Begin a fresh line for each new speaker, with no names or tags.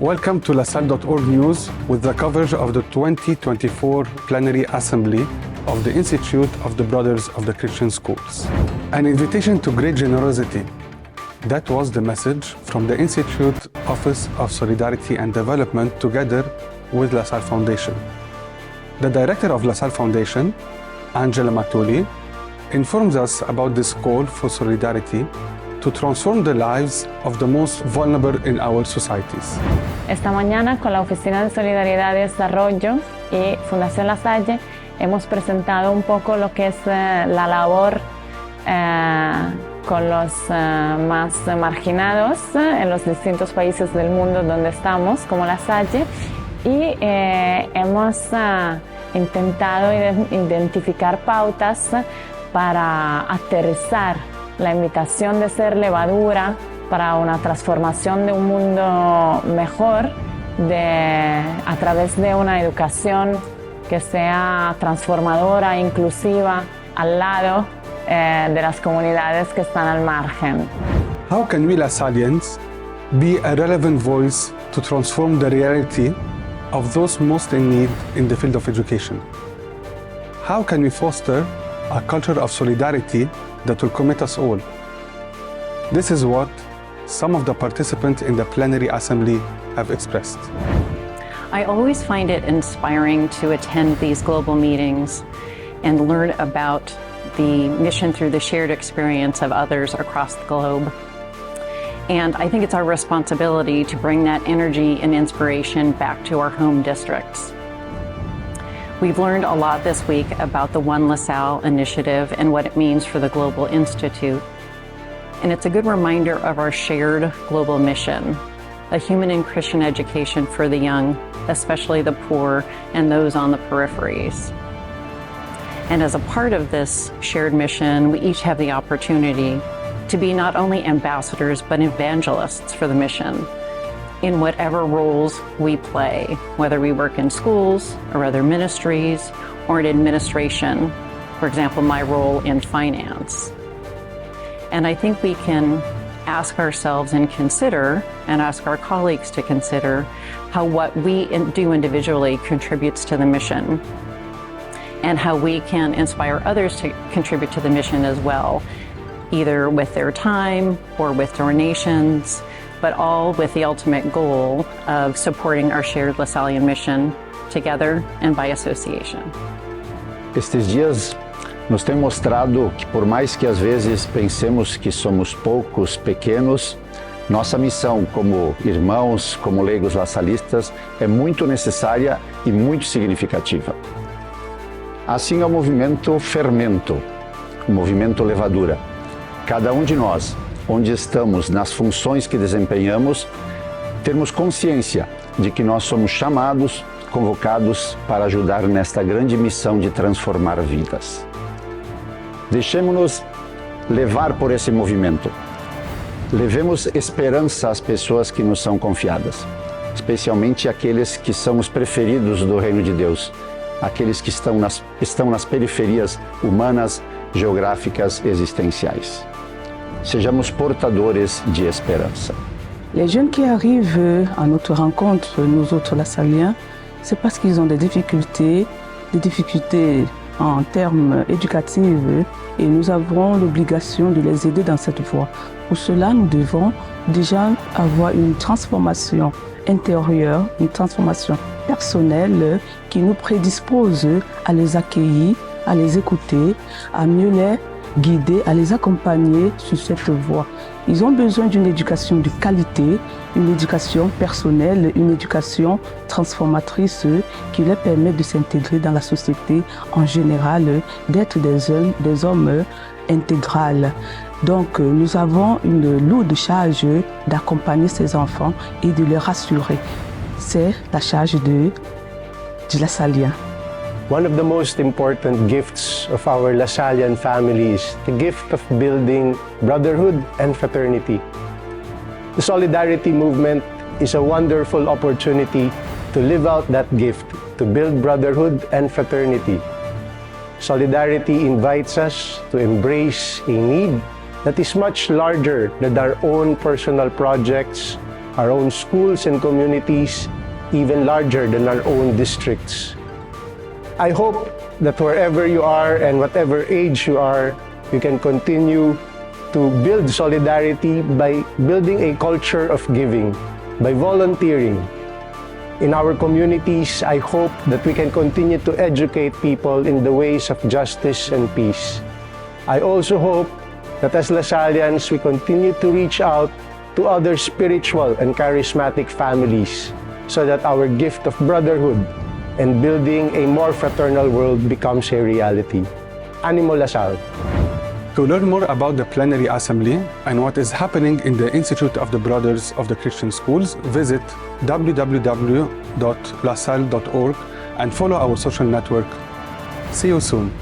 Welcome to LaSalle.org News with the coverage of the 2024 Plenary Assembly of the Institute of the Brothers of the Christian Schools. An invitation to great generosity. That was the message from the Institute Office of Solidarity and Development together with LaSalle Foundation. The director of LaSalle Foundation, Angela Matuli, informs us about this call for solidarity to transform the lives of the most vulnerable in our societies.
Esta mañana con la Oficina de Solidaridad y Desarrollo y Fundación La Salle hemos presentado un poco lo que es la labor con los más marginados en los distintos países del mundo donde estamos, como La Salle, y hemos intentado identificar pautas para aterrizar la invitación de ser levadura para una transformación de un mundo mejor a través de una educación que sea transformadora, inclusiva, al lado de las comunidades que están al margen.
How can we LaSallians be a relevant voice to transform the reality of those most in need in the field of education? How can we foster a culture of solidarity that will commit us all? This is what some of the participants in the plenary assembly have expressed.
I always find it inspiring to attend these global meetings and learn about the mission through the shared experience of others across the globe. And I think it's our responsibility to bring that energy and inspiration back to our home districts. We've learned a lot this week about the One LaSalle initiative and what it means for the Global Institute. And it's a good reminder of our shared global mission, a human and Christian education for the young, especially the poor and those on the peripheries. And as a part of this shared mission, we each have the opportunity to be not only ambassadors, but evangelists for the mission in whatever roles we play, whether we work in schools or other ministries or in administration, for example, my role in finance. And I think we can ask ourselves and consider, and ask our colleagues to consider, how what we do individually contributes to the mission, and how we can inspire others to contribute to the mission as well, either with their time or with donations, but all with the ultimate goal of supporting our shared LaSallian mission together and by association.
Estes dias nos têm mostrado que, por mais que às vezes pensemos que somos poucos, pequenos, nossa missão como irmãos, como leigos lasallistas, é muito necessária e muito significativa. Assim é o movimento Fermento, o movimento Levadura. Cada um de nós, onde estamos, nas funções que desempenhamos, termos consciência de que nós somos chamados, convocados para ajudar nesta grande missão de transformar vidas. Deixemos-nos levar por esse movimento. Levemos esperança às pessoas que nos são confiadas, especialmente aqueles que são os preferidos do Reino de Deus, aqueles que estão nas periferias humanas, geográficas, existenciais. Sejamos portadores de esperança.
Les jeunes qui arrivent à notre rencontre, nous autres LaSalliens, c'est parce qu'ils ont des difficultés en termes éducatifs, et nous avons l'obligation de les aider dans cette voie. Pour cela, nous devons déjà avoir une transformation intérieure, une transformation personnelle qui nous prédispose à les accueillir, à les écouter, à mieux les guider, à les accompagner sur cette voie. Ils ont besoin d'une éducation de qualité, une éducation personnelle, une éducation transformatrice qui leur permet de s'intégrer dans la société en général, d'être des hommes intégraux. Donc nous avons une lourde charge d'accompagner ces enfants et de les rassurer. C'est la charge de LaSallien.
One of the most important gifts of our LaSallian family is the gift of building brotherhood and fraternity. The Solidarity Movement is a wonderful opportunity to live out that gift, to build brotherhood and fraternity. Solidarity invites us to embrace a need that is much larger than our own personal projects, our own schools and communities, even larger than our own districts. I hope that wherever you are and whatever age you are, you can continue to build solidarity by building a culture of giving, by volunteering. In our communities, I hope that we can continue to educate people in the ways of justice and peace. I also hope that as Lasallians, we continue to reach out to other spiritual and charismatic families so that our gift of brotherhood and building a more fraternal world becomes a reality. Animo Lasal.
To learn more about the Plenary Assembly and what is happening in the Institute of the Brothers of the Christian Schools, visit www.lasalle.org and follow our social network. See you soon.